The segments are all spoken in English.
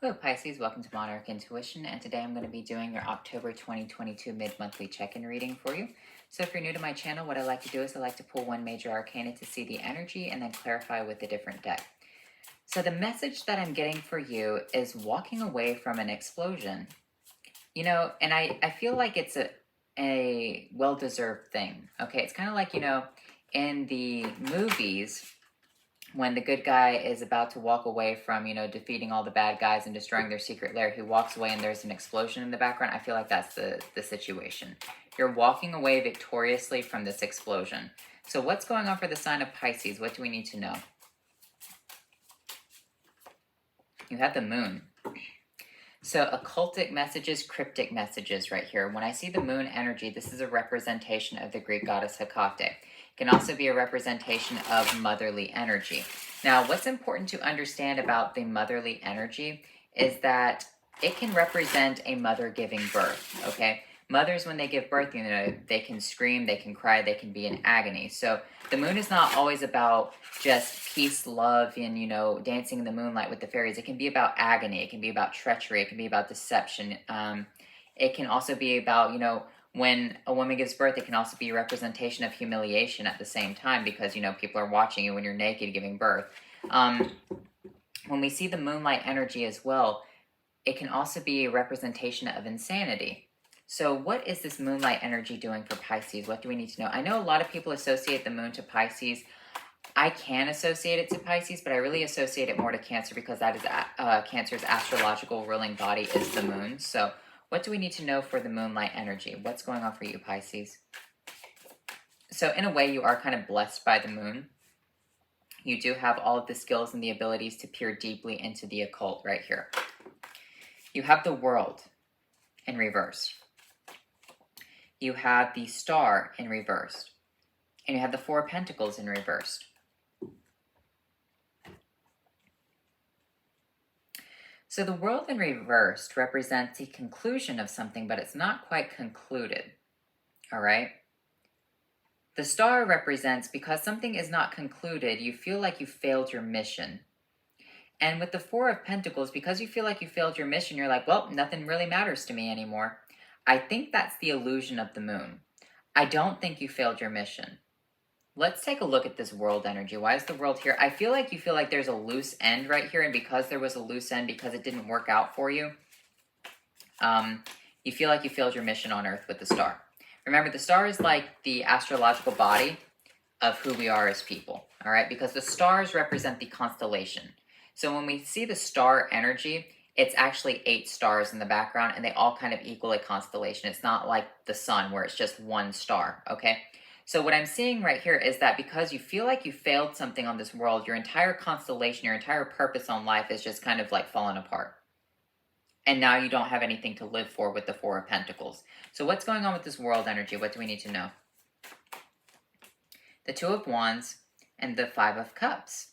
Hello Pisces, welcome to Monarch Intuition, and today I'm going to be doing your October 2022 mid-monthly check-in reading for you. So if you're new to my channel, what I like to do is I like to pull one major arcana to see the energy and then clarify with a different deck. So the message that I'm getting for you is walking away from an explosion. You know, and I feel like it's a well-deserved thing, okay? It's kind of like, in the movies, when the good guy is about to walk away from, defeating all the bad guys and destroying their secret lair, he walks away and there's an explosion in the background. I feel like that's the situation. You're walking away victoriously from this explosion. So what's going on for the sign of Pisces? What do we need to know? You have the moon. So occultic messages, cryptic messages right here. When I see the moon energy, this is a representation of the Greek goddess Hecate. It can also be a representation of motherly energy. Now, what's important to understand about the motherly energy is that it can represent a mother giving birth, okay? Mothers, when they give birth, they can scream, they can cry, they can be in agony. So the moon is not always about just peace, love, and, dancing in the moonlight with the fairies. It can be about agony. It can be about treachery. It can be about deception. It can also be about, when a woman gives birth, it can also be a representation of humiliation at the same time because, people are watching you when you're naked giving birth. When we see the moonlight energy as well, it can also be a representation of insanity. So what is this moonlight energy doing for Pisces? What do we need to know? I know a lot of people associate the moon to Pisces. I can associate it to Pisces, but I really associate it more to Cancer because that is Cancer's astrological ruling body is the moon. So what do we need to know for the moonlight energy? What's going on for you, Pisces? So in a way, you are kind of blessed by the moon. You do have all of the skills and the abilities to peer deeply into the occult right here. You have the World in reverse. You have the Star in reverse. And you have the Four of Pentacles in reverse. So the World in reversed represents the conclusion of something, but it's not quite concluded. All right? The Star represents because something is not concluded, you feel like you failed your mission. And with the Four of Pentacles, because you feel like you failed your mission, you're like, well, nothing really matters to me anymore. I think that's the illusion of the moon. I don't think you failed your mission. Let's take a look at this World energy. Why is the World here? I feel like you feel like there's a loose end right here, and because there was a loose end, because it didn't work out for you, you feel like you failed your mission on Earth with the Star. Remember, the Star is like the astrological body of who we are as people, all right? Because the stars represent the constellation. So when we see the star energy, it's actually 8 stars in the background, and they all kind of equal a constellation. It's not like the sun where it's just one star, okay? So what I'm seeing right here is that because you feel like you failed something on this world, your entire constellation, your entire purpose on life is just kind of like fallen apart. And now you don't have anything to live for with the Four of Pentacles. So what's going on with this World energy? What do we need to know? The Two of Wands and the Five of Cups.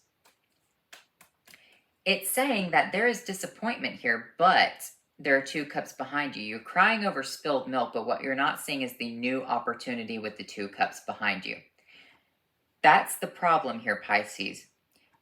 It's saying that there is disappointment here, but there are 2 cups behind you. You're crying over spilled milk, but what you're not seeing is the new opportunity with the 2 cups behind you. That's the problem here, Pisces.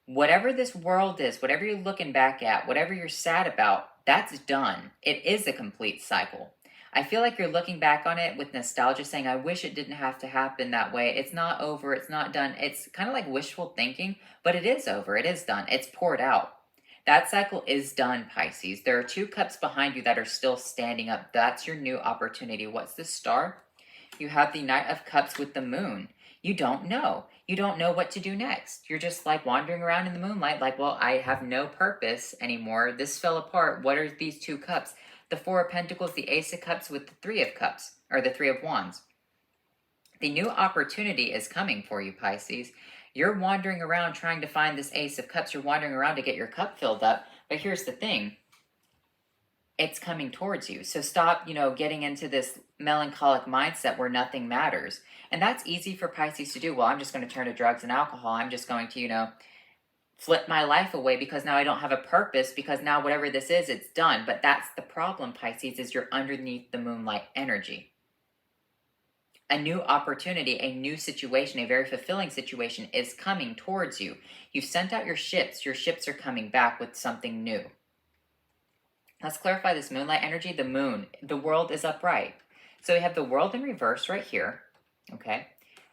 Whatever this world is, whatever you're looking back at, whatever you're sad about, that's done. It is a complete cycle. I feel like you're looking back on it with nostalgia, saying, I wish it didn't have to happen that way. It's not over. It's not done. It's kind of like wishful thinking, but it is over. It is done. It's poured out. That cycle is done, Pisces. There are 2 cups behind you that are still standing up. That's your new opportunity. What's the Star? You have the Knight of Cups with the moon. You don't know. You don't know what to do next. You're just like wandering around in the moonlight like, well, I have no purpose anymore. This fell apart. What are these 2 cups? The Four of Pentacles, the Ace of Cups with the Three of Cups, or the Three of Wands. The new opportunity is coming for you, Pisces. You're wandering around trying to find this Ace of Cups. You're wandering around to get your cup filled up. But here's the thing. It's coming towards you. So stop, getting into this melancholic mindset where nothing matters. And that's easy for Pisces to do. Well, I'm just going to turn to drugs and alcohol. I'm just going to, flip my life away because now I don't have a purpose because now whatever this is, it's done. But that's the problem, Pisces, is you're underneath the moonlight energy. A new opportunity, a new situation, a very fulfilling situation is coming towards you. You've sent out your ships. Your ships are coming back with something new. Let's clarify this moonlight energy. The moon, the world is upright. So we have the world in reverse right here, okay?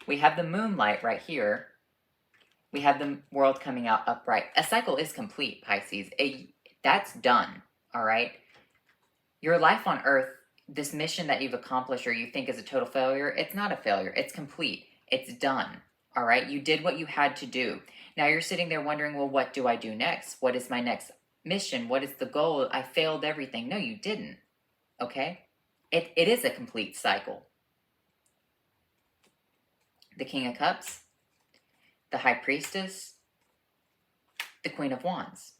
We have the moonlight right here. We have the world coming out upright. A cycle is complete, Pisces. That's done, all right? Your life on Earth, this mission that you've accomplished or you think is a total failure, it's not a failure. It's complete. It's done, all right? You did what you had to do. Now you're sitting there wondering, well, what do I do next? What is my next mission? What is the goal? I failed everything. No, you didn't, okay? It is a complete cycle. The King of Cups, the High Priestess, the Queen of Wands.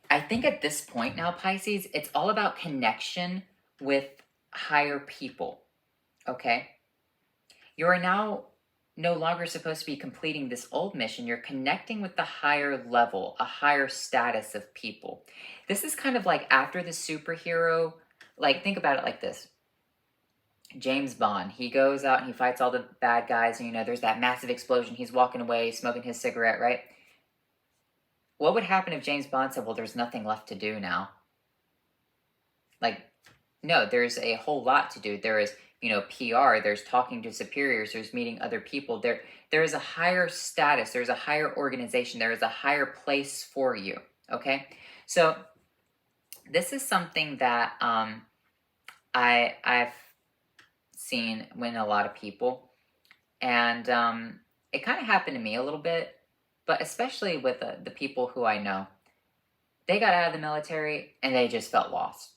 I think at this point now, Pisces, it's all about connection with higher people, okay? You are now no longer supposed to be completing this old mission. You're connecting with the higher level, a higher status of people. This is kind of like after the superhero, like think about it like this. James Bond, he goes out and he fights all the bad guys, and there's that massive explosion. He's walking away, smoking his cigarette, right? What would happen if James Bond said, well, there's nothing left to do now? Like, no, there's a whole lot to do. There is, PR, there's talking to superiors, there's meeting other people. There is a higher status, there's a higher organization, there is a higher place for you, okay? So this is something that I've seen in a lot of people, and it kind of happened to me a little bit, but especially with the people who I know. They got out of the military and they just felt lost.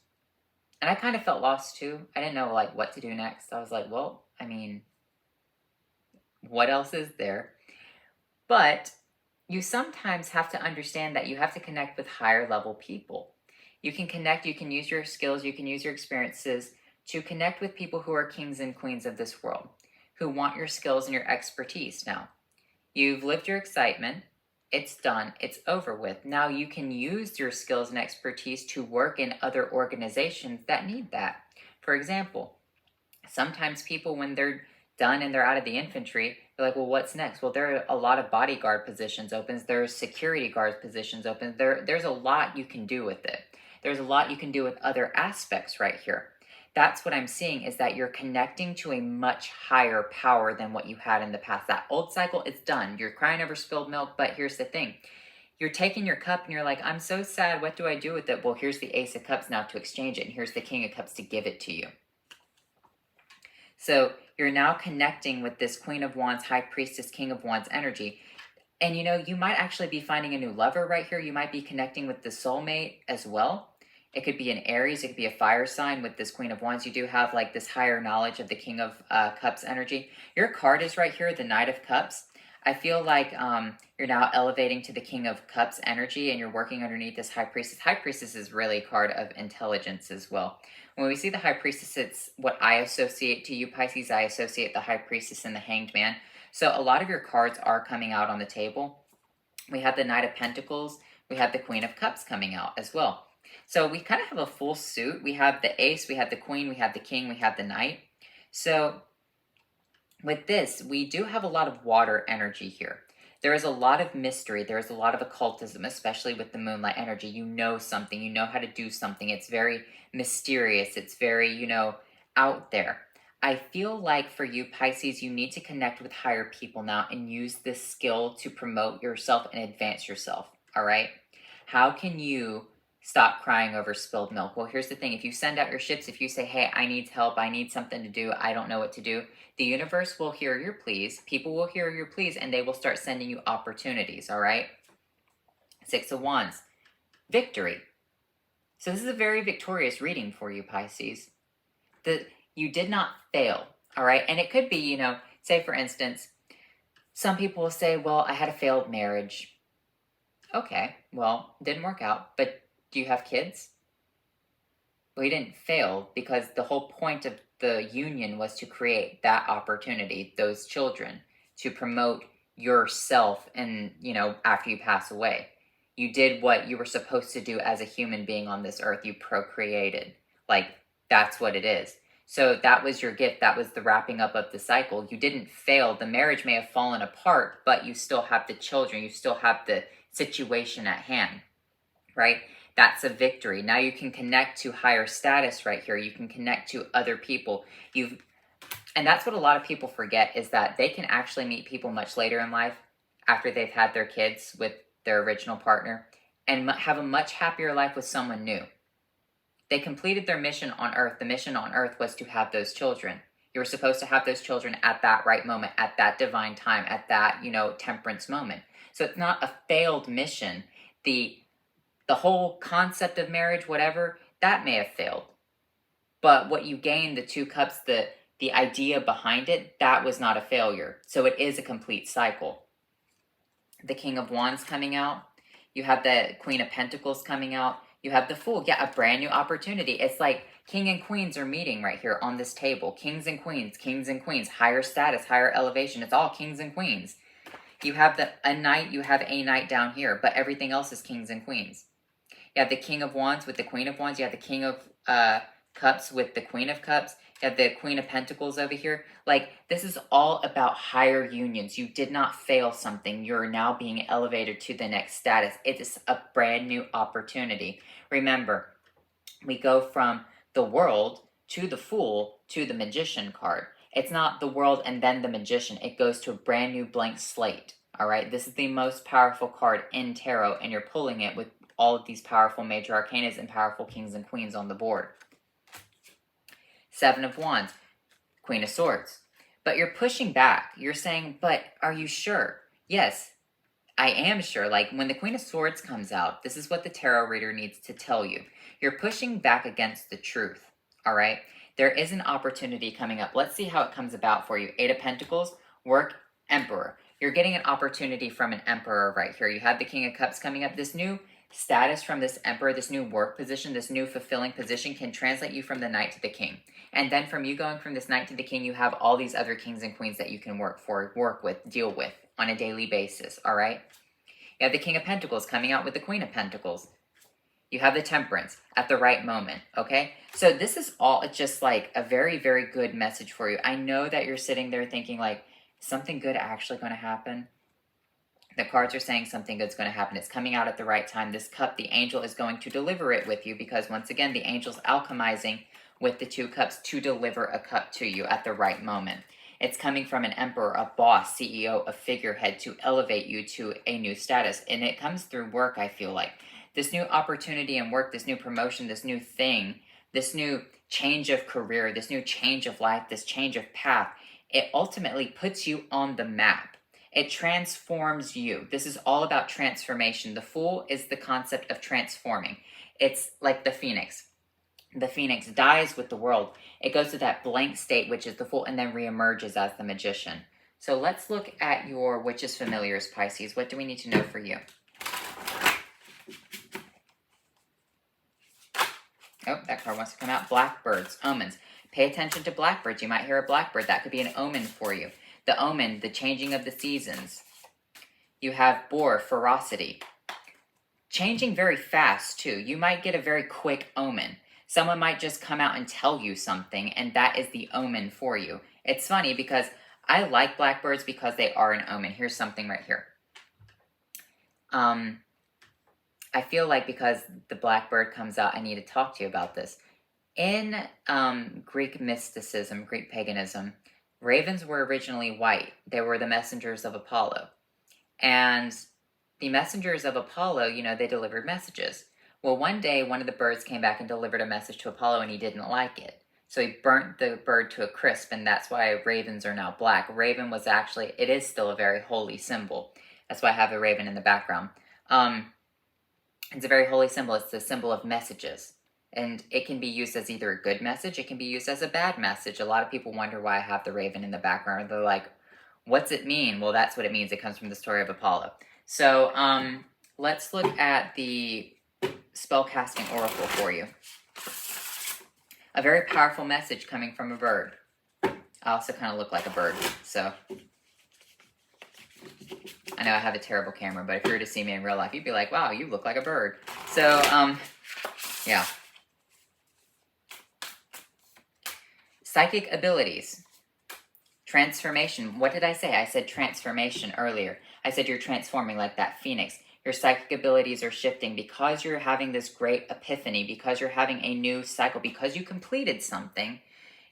And I kind of felt lost too. I didn't know what to do next. I was like, well, what else is there? But you sometimes have to understand that you have to connect with higher level people. You can connect, you can use your skills, you can use your experiences to connect with people who are kings and queens of this world, who want your skills and your expertise now. You've lived your excitement. It's done. It's over with. Now you can use your skills and expertise to work in other organizations that need that. For example, sometimes people, when they're done and they're out of the infantry, they're like, well, what's next? Well, there are a lot of bodyguard positions open. There's security guard positions open. There's a lot you can do with it. There's a lot you can do with other aspects right here. That's what I'm seeing, is that you're connecting to a much higher power than what you had in the past. That old cycle, it's done. You're crying over spilled milk, but here's the thing. You're taking your cup and you're like, I'm so sad. What do I do with it? Well, here's the Ace of Cups now to exchange it, and here's the King of Cups to give it to you. So you're now connecting with this Queen of Wands, High Priestess, King of Wands energy. And you might actually be finding a new lover right here. You might be connecting with the soulmate as well. It could be an Aries. It could be a fire sign with this Queen of Wands. You do have this higher knowledge of the King of Cups energy. Your card is right here, the Knight of Cups. I feel like you're now elevating to the King of Cups energy, and you're working underneath this High Priestess. High Priestess is really a card of intelligence as well. When we see the High Priestess, it's what I associate to you, Pisces. I associate the High Priestess and the Hanged Man. So a lot of your cards are coming out on the table. We have the Knight of Pentacles. We have the Queen of Cups coming out as well. So we kind of have a full suit. We have the Ace, we have the Queen, we have the King, we have the Knight. So with this, we do have a lot of water energy here. There is a lot of mystery. There is a lot of occultism, especially with the moonlight energy. You know something. You know how to do something. It's very mysterious. It's very, out there. I feel like for you, Pisces, you need to connect with higher people now and use this skill to promote yourself and advance yourself, all right? How can you stop crying over spilled milk? Well, here's the thing. If you send out your ships, if you say, hey, I need help, I need something to do, I don't know what to do, the universe will hear your pleas, people will hear your pleas, and they will start sending you opportunities, all right? Six of Wands, victory. So this is a very victorious reading for you, Pisces. You did not fail, all right? And it could be, say for instance, some people will say, well, I had a failed marriage. Okay, well, didn't work out, but do you have kids? Well, you didn't fail, because the whole point of the union was to create that opportunity, those children, to promote yourself and, after you pass away. You did what you were supposed to do as a human being on this earth. You procreated. That's what it is. So that was your gift. That was the wrapping up of the cycle. You didn't fail. The marriage may have fallen apart, but you still have the children. You still have the situation at hand, right? That's a victory. Now you can connect to higher status right here. You can connect to other people. And that's what a lot of people forget, is that they can actually meet people much later in life after they've had their kids with their original partner and have a much happier life with someone new. They completed their mission on Earth. The mission on Earth was to have those children. You were supposed to have those children at that right moment, at that divine time, at that, temperance moment. So it's not a failed mission. The whole concept of marriage, whatever, that may have failed. But what you gained, the 2 cups, the idea behind it, that was not a failure. So it is a complete cycle. The King of Wands coming out. You have the Queen of Pentacles coming out. You have the Fool. Yeah, a brand new opportunity. It's like King and Queens are meeting right here on this table. Kings and Queens, higher status, higher elevation. It's all Kings and Queens. You have a Knight down here, but everything else is Kings and Queens. You have the King of Wands with the Queen of Wands. You have the King of Cups with the Queen of Cups. You have the Queen of Pentacles over here. Like, this is all about higher unions. You did not fail something. You're now being elevated to the next status. It is a brand new opportunity. Remember, we go from the World to the Fool to the Magician card. It's not the World and then the Magician. It goes to a brand new blank slate. All right? This is the most powerful card in tarot, and you're pulling it with all of these powerful major arcanas and powerful kings and queens on the board. 7 of Wands, Queen of Swords. But you're pushing back. You're saying, but are you sure? Yes, I am sure. Like, when the Queen of Swords comes out, this is what the tarot reader needs to tell you. You're pushing back against the truth, all right? There is an opportunity coming up. Let's see how it comes about for you. 8 of Pentacles, work, Emperor. You're getting an opportunity from an Emperor right here. You have the King of Cups coming up. This new status from this Emperor, this new work position, this new fulfilling position can translate you from the Knight to the King. And then from you going from this Knight to the King, you have all these other kings and queens that you can work with, deal with on a daily basis, all right? You have the King of Pentacles coming out with the Queen of Pentacles. You have the Temperance at the right moment, okay? So this is all just like a very, very good message for you. I know that you're sitting there thinking like, something good actually going to happen? The cards are saying something good's going to happen. It's coming out at the right time. This cup, the angel is going to deliver it with you, because once again, the angel's alchemizing with the 2 cups to deliver a cup to you at the right moment. It's coming from an emperor, a boss, CEO, a figurehead to elevate you to a new status. And it comes through work, I feel like. This new opportunity in work, this new promotion, this new thing, this new change of career, this new change of life, this change of path, it ultimately puts you on the map. It transforms you. This is all about transformation. The Fool is the concept of transforming. It's like the Phoenix. The Phoenix dies with the world. It goes to that blank state, which is the Fool, and then reemerges as the Magician. So let's look at your Witches Familiars, Pisces. What do we need to know for you? Oh, that card wants to come out. Blackbirds, omens. Pay attention to blackbirds. You might hear a blackbird. That could be an omen for you. The omen, the changing of the seasons. You have Boar, ferocity. Changing very fast, too. You might get a very quick omen. Someone might just come out and tell you something, and that is the omen for you. It's funny because I like blackbirds because they are an omen. Here's something right here. I feel like because the blackbird comes out, I need to talk to you about this. In Greek mysticism, Greek paganism, ravens were originally white. They were the messengers of Apollo. And the messengers of Apollo, they delivered messages. Well, one day, one of the birds came back and delivered a message to Apollo, and he didn't like it. So he burnt the bird to a crisp, and that's why ravens are now black. Raven was actually, it is still a very holy symbol. That's why I have a raven in the background. It's a very holy symbol. It's the symbol of messages. And it can be used as either a good message, it can be used as a bad message. A lot of people wonder why I have the raven in the background. They're like, what's it mean? Well, that's what it means. It comes from the story of Apollo. So let's look at the spellcasting oracle for you. A very powerful message coming from a bird. I also kind of look like a bird, so I know I have a terrible camera, but if you were to see me in real life, you'd be like, wow, you look like a bird. So, yeah. Psychic abilities. Transformation. What did I say? I said transformation earlier. I said you're transforming like that phoenix. Your psychic abilities are shifting because you're having this great epiphany, because you're having a new cycle, because you completed something.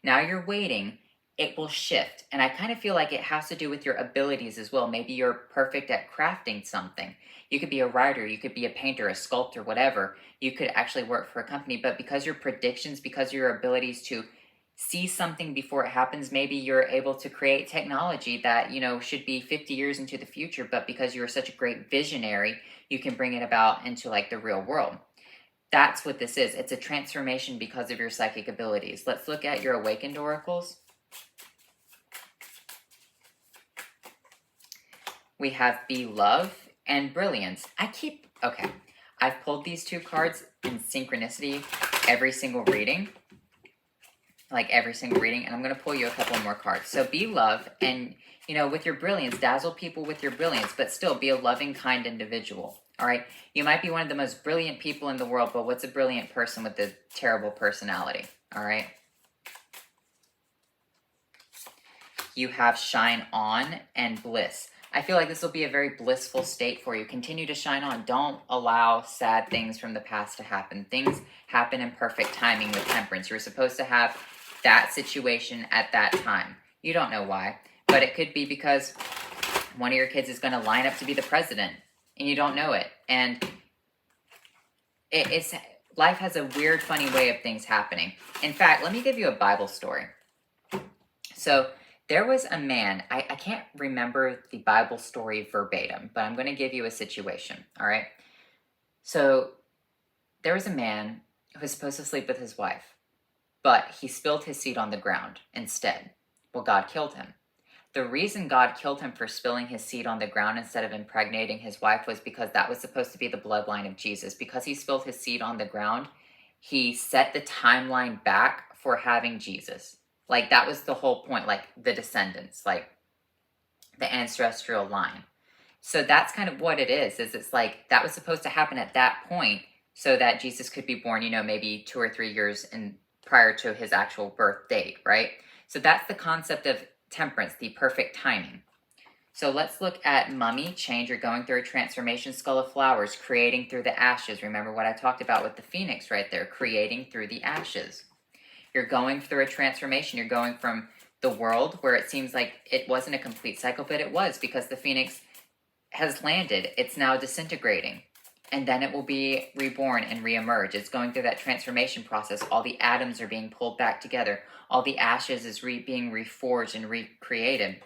Now you're waiting. It will shift. And I kind of feel like it has to do with your abilities as well. Maybe you're perfect at crafting something. You could be a writer, you could be a painter, a sculptor, whatever. You could actually work for a company. But because your predictions, because your abilities to see something before it happens, maybe you're able to create technology that, should be 50 years into the future, but because you're such a great visionary, you can bring it about into like the real world. That's what this is. It's a transformation because of your psychic abilities. Let's look at your awakened oracles. We have Be Love and Brilliance. I've pulled these two cards in synchronicity every single reading. And I'm going to pull you a couple more cards. So Be Love, and with your brilliance, dazzle people with your brilliance, but still be a loving, kind individual. All right, you might be one of the most brilliant people in the world, but what's a brilliant person with a terrible personality? All right, you have Shine On and Bliss. I feel like this will be a very blissful state for you. Continue to shine on. Don't allow sad things from the past to happen. Things happen in perfect timing with Temperance. You're supposed to have that situation at that time. You don't know why, but it could be because one of your kids is going to line up to be the president and you don't know it. And it's life has a weird, funny way of things happening. In fact, let me give you a Bible story. So there was a man, I can't remember the Bible story verbatim, but I'm going to give you a situation, all right? So there was a man who was supposed to sleep with his wife, but he spilled his seed on the ground instead. Well, God killed him. The reason God killed him for spilling his seed on the ground instead of impregnating his wife was because that was supposed to be the bloodline of Jesus. Because he spilled his seed on the ground, he set the timeline back for having Jesus. Like, that was the whole point, like, the descendants, like, the ancestral line. So that's kind of what it is it's like, that was supposed to happen at that point so that Jesus could be born, maybe 2 or 3 years prior to his actual birth date, right? So that's the concept of Temperance, the perfect timing. So let's look at Mummy, Change. You're going through a transformation. Skull of Flowers, creating through the ashes. Remember what I talked about with the phoenix right there, creating through the ashes. You're going through a transformation. You're going from the world where it seems like it wasn't a complete cycle, but it was, because the phoenix has landed. It's now disintegrating. And then it will be reborn and reemerge. It's going through that transformation process. All the atoms are being pulled back together. All the ashes is being reforged and recreated.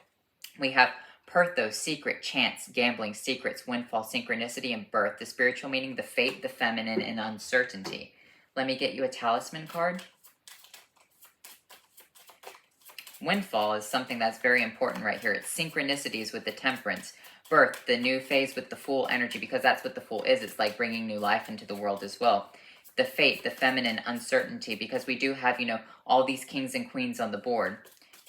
We have Perthos, Secret, Chance, Gambling, Secrets, Windfall, Synchronicity, and Birth. The spiritual meaning, the fate, the feminine, and uncertainty. Let me get you a talisman card. Windfall is something that's very important right here. It's synchronicities with the Temperance. Birth, the new phase with the Fool energy, because that's what the Fool is. It's like bringing new life into the world as well. The fate, the feminine, uncertainty, because we do have, all these kings and queens on the board.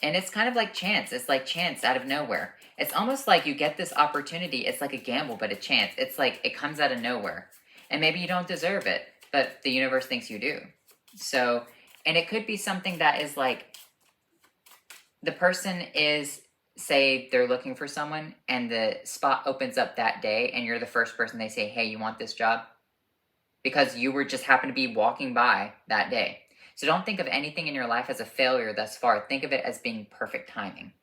And it's kind of like chance. It's like chance out of nowhere. It's almost like you get this opportunity. It's like a gamble, but a chance. It's like it comes out of nowhere. And maybe you don't deserve it, but the universe thinks you do. So, and it could be something that is like, the person is, say they're looking for someone and the spot opens up that day and you're the first person they say, hey, you want this job? Because you were just happened to be walking by that day. So don't think of anything in your life as a failure thus far. Think of it as being perfect timing.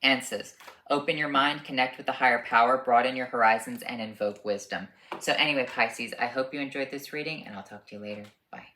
Answers. Open your mind, connect with the higher power, broaden your horizons, and invoke wisdom. So anyway, Pisces, I hope you enjoyed this reading, and I'll talk to you later. Bye.